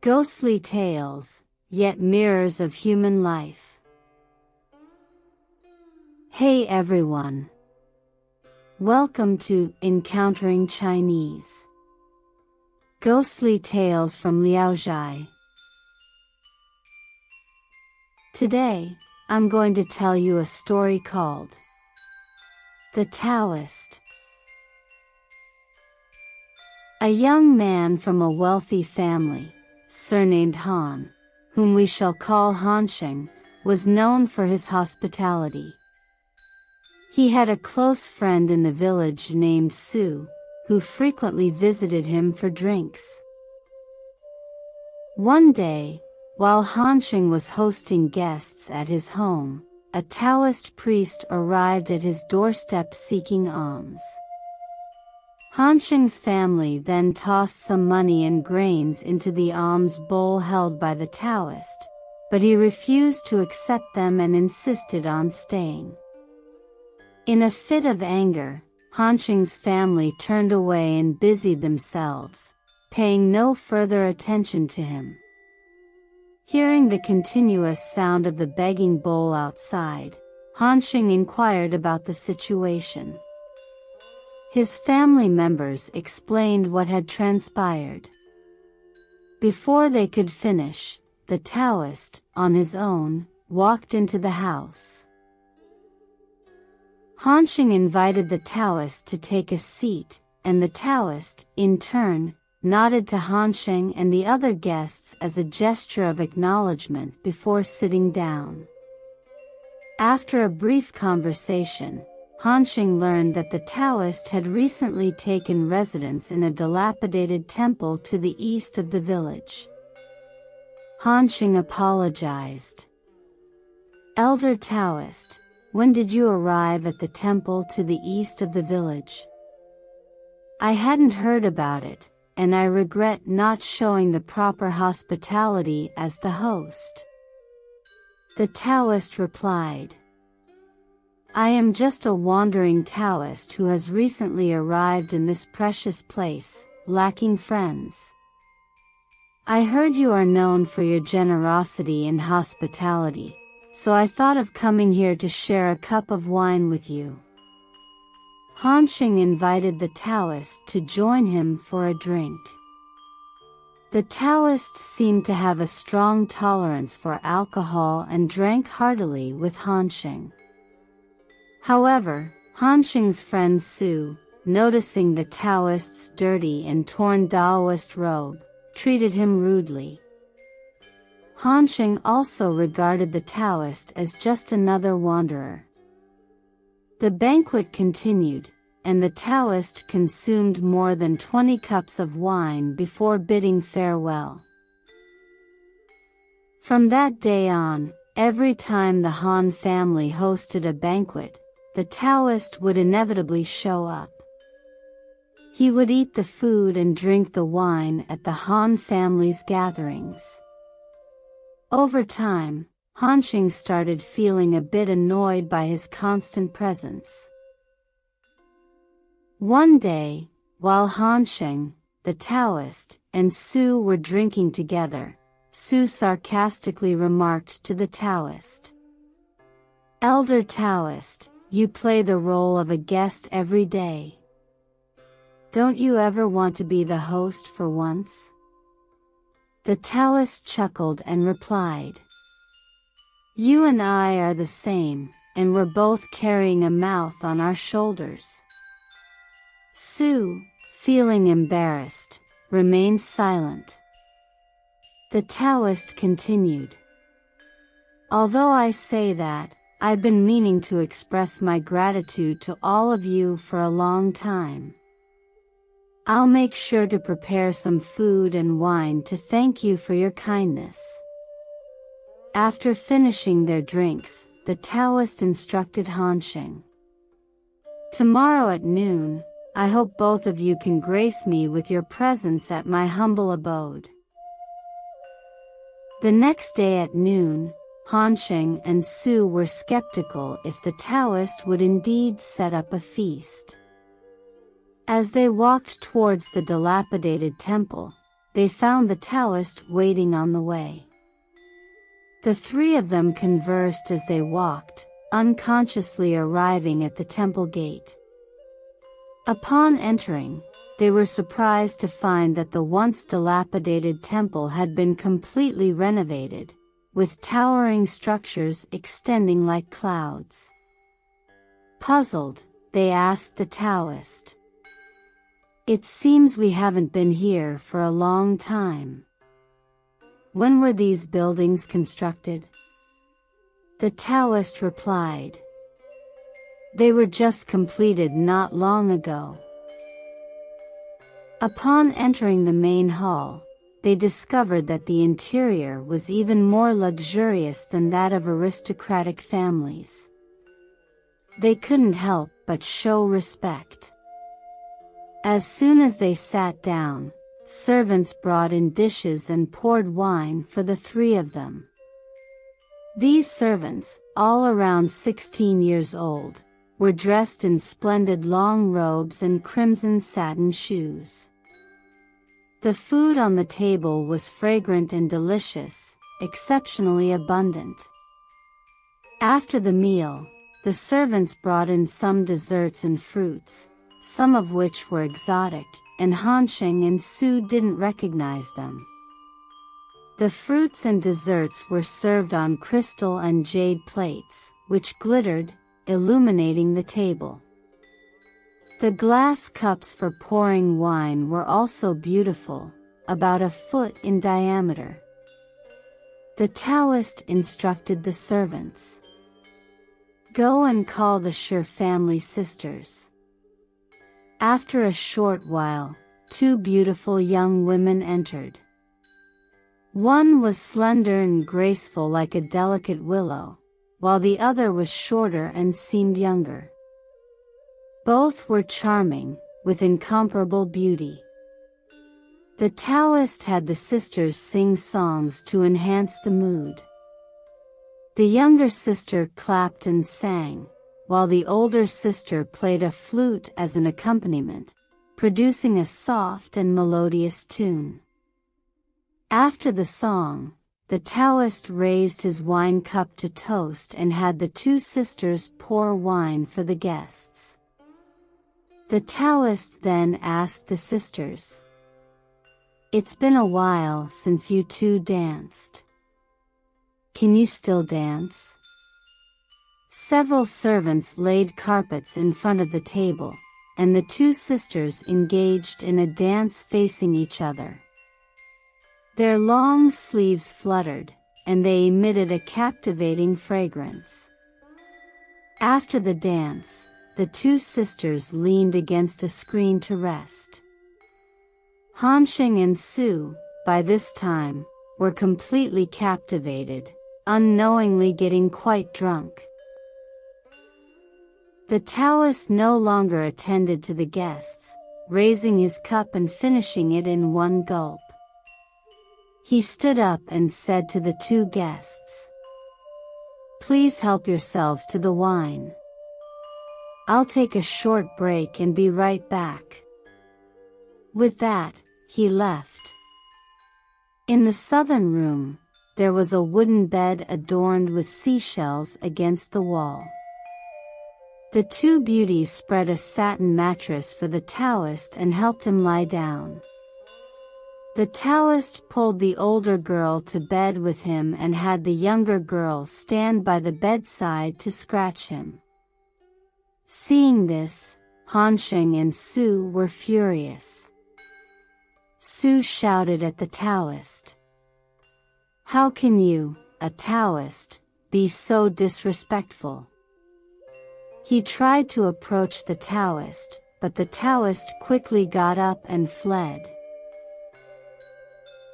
Ghostly tales, yet mirrors of human life. Hey everyone! Welcome to Encountering Chinese. Ghostly Tales from Zhai. Today, I'm going to tell you a story called The Taoist. A young man from a wealthy family, surnamed Han, whom we shall call Hansheng, was known for his hospitality. He had a close friend in the village named Su, who frequently visited him for drinks. One day, while Hansheng was hosting guests at his home, a Taoist priest arrived at his doorstep seeking alms. Hansheng's family then tossed some money and grains into the alms bowl held by the Taoist, but he refused to accept them and insisted on staying. In a fit of anger, Hansheng's family turned away and busied themselves, paying no further attention to him. Hearing the continuous sound of the begging bowl outside, Hansheng inquired about the situation. His family members explained what had transpired. Before they could finish, the Taoist, on his own, walked into the house. Hansheng invited the Taoist to take a seat, and the Taoist, in turn, nodded to Hansheng and the other guests as a gesture of acknowledgement before sitting down. After a brief conversation, Hansheng learned that the Taoist had recently taken residence in a dilapidated temple to the east of the village. Hansheng apologized. "Elder Taoist, when did you arrive at the temple to the east of the village? I hadn't heard about it, and I regret not showing the proper hospitality as the host." The Taoist replied, "I am just a wandering Taoist who has recently arrived in this precious place, lacking friends. I heard you are known for your generosity and hospitality, so I thought of coming here to share a cup of wine with you." Hansheng invited the Taoist to join him for a drink. The Taoist seemed to have a strong tolerance for alcohol and drank heartily with Hansheng. However, Hansheng's friend Su, noticing the Taoist's dirty and torn Taoist robe, treated him rudely. Hansheng also regarded the Taoist as just another wanderer. The banquet continued, and the Taoist consumed more than 20 cups of wine before bidding farewell. From that day on, every time the Han family hosted a banquet, the Taoist would inevitably show up. He would eat the food and drink the wine at the Han family's gatherings. Over time, Hansheng started feeling a bit annoyed by his constant presence. One day, while Hansheng, the Taoist, and Su were drinking together, Su sarcastically remarked to the Taoist, "Elder Taoist, you play the role of a guest every day. Don't you ever want to be the host for once?" The Taoist chuckled and replied, "You and I are the same, and we're both carrying a mouth on our shoulders." Su, feeling embarrassed, remained silent. The Taoist continued, "Although I say that, I've been meaning to express my gratitude to all of you for a long time. I'll make sure to prepare some food and wine to thank you for your kindness." After finishing their drinks, the Taoist instructed Hansheng, "Tomorrow at noon, I hope both of you can grace me with your presence at my humble abode." The next day at noon, Hansheng and Su were skeptical if the Taoist would indeed set up a feast. As they walked towards the dilapidated temple, they found the Taoist waiting on the way. The three of them conversed as they walked, unconsciously arriving at the temple gate. Upon entering, they were surprised to find that the once dilapidated temple had been completely renovated, with towering structures extending like clouds. Puzzled, they asked the Taoist, "It seems we haven't been here for a long time. When were these buildings constructed?" The Taoist replied, "They were just completed not long ago." Upon entering the main hall, they discovered that the interior was even more luxurious than that of aristocratic families. They couldn't help but show respect. As soon as they sat down, servants brought in dishes and poured wine for the three of them. These servants, all around 16 years old, were dressed in splendid long robes and crimson satin shoes. The food on the table was fragrant and delicious, exceptionally abundant. After the meal, the servants brought in some desserts and fruits, some of which were exotic, and Hansheng and Su didn't recognize them. The fruits and desserts were served on crystal and jade plates, which glittered, illuminating the table. The glass cups for pouring wine were also beautiful, about a foot in diameter. The Taoist instructed the servants, "Go and call the Shi family sisters." After a short while, two beautiful young women entered. One was slender and graceful like a delicate willow, while the other was shorter and seemed younger. Both were charming, with incomparable beauty. The Taoist had the sisters sing songs to enhance the mood. The younger sister clapped and sang, while the older sister played a flute as an accompaniment, producing a soft and melodious tune. After the song, the Taoist raised his wine cup to toast and had the two sisters pour wine for the guests. The Taoist then asked the sisters, "It's been a while since you two danced. Can you still dance?" Several servants laid carpets in front of the table, and the two sisters engaged in a dance facing each other. Their long sleeves fluttered, and they emitted a captivating fragrance. After the dance, the two sisters leaned against a screen to rest. Hansheng and Su, by this time, were completely captivated, unknowingly getting quite drunk. The Taoist no longer attended to the guests, raising his cup and finishing it in one gulp. He stood up and said to the two guests, "Please help yourselves to the wine. I'll take a short break and be right back." With that, he left. In the southern room, there was a wooden bed adorned with seashells against the wall. The two beauties spread a satin mattress for the Taoist and helped him lie down. The Taoist pulled the older girl to bed with him and had the younger girl stand by the bedside to scratch him. Seeing this, Hansheng and Su were furious. Su shouted at the Taoist, "How can you, a Taoist, be so disrespectful?" He tried to approach the Taoist, but the Taoist quickly got up and fled.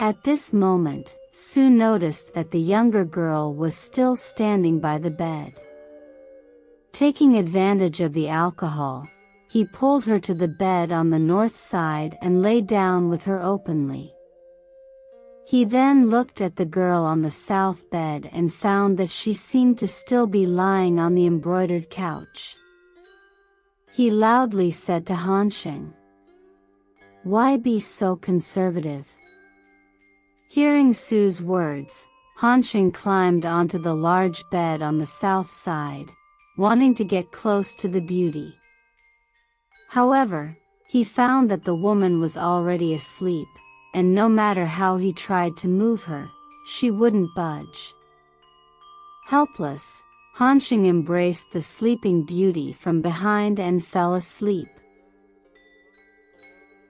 At this moment, Su noticed that the younger girl was still standing by the bed. Taking advantage of the alcohol, he pulled her to the bed on the north side and lay down with her openly. He then looked at the girl on the south bed and found that she seemed to still be lying on the embroidered couch. He loudly said to Hansheng, "Why be so conservative? Hearing Su's words, Hanxing climbed onto the large bed on the south side, wanting to get close to the beauty. However, he found that the woman was already asleep, and no matter how he tried to move her, she wouldn't budge. Helpless, Hanxing embraced the sleeping beauty from behind and fell asleep.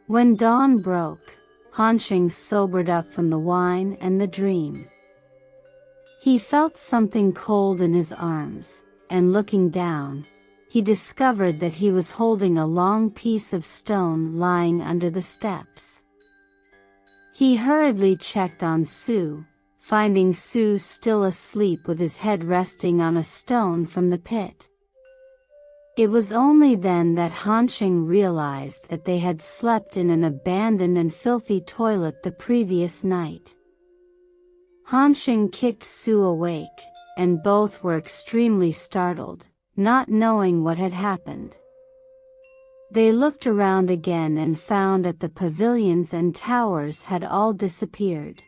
When dawn broke, Hanxing sobered up from the wine and the dream. He felt something cold in his arms, and looking down, he discovered that he was holding a long piece of stone lying under the steps. He hurriedly checked on Su, finding Su still asleep with his head resting on a stone from the pit. It was only then that Hanxing realized that they had slept in an abandoned and filthy toilet the previous night. Hanxing kicked Su awake, and both were extremely startled, not knowing what had happened. They looked around again and found that the pavilions and towers had all disappeared.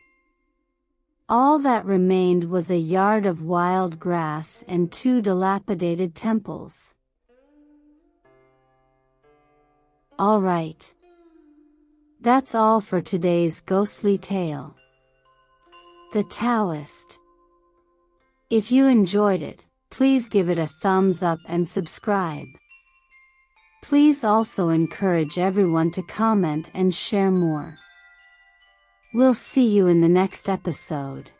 All that remained was a yard of wild grass and 2 dilapidated temples. All right. That's all for today's ghostly tale. The Taoist. If you enjoyed it, please give it a thumbs up and subscribe. Please also encourage everyone to comment and share more. We'll see you in the next episode.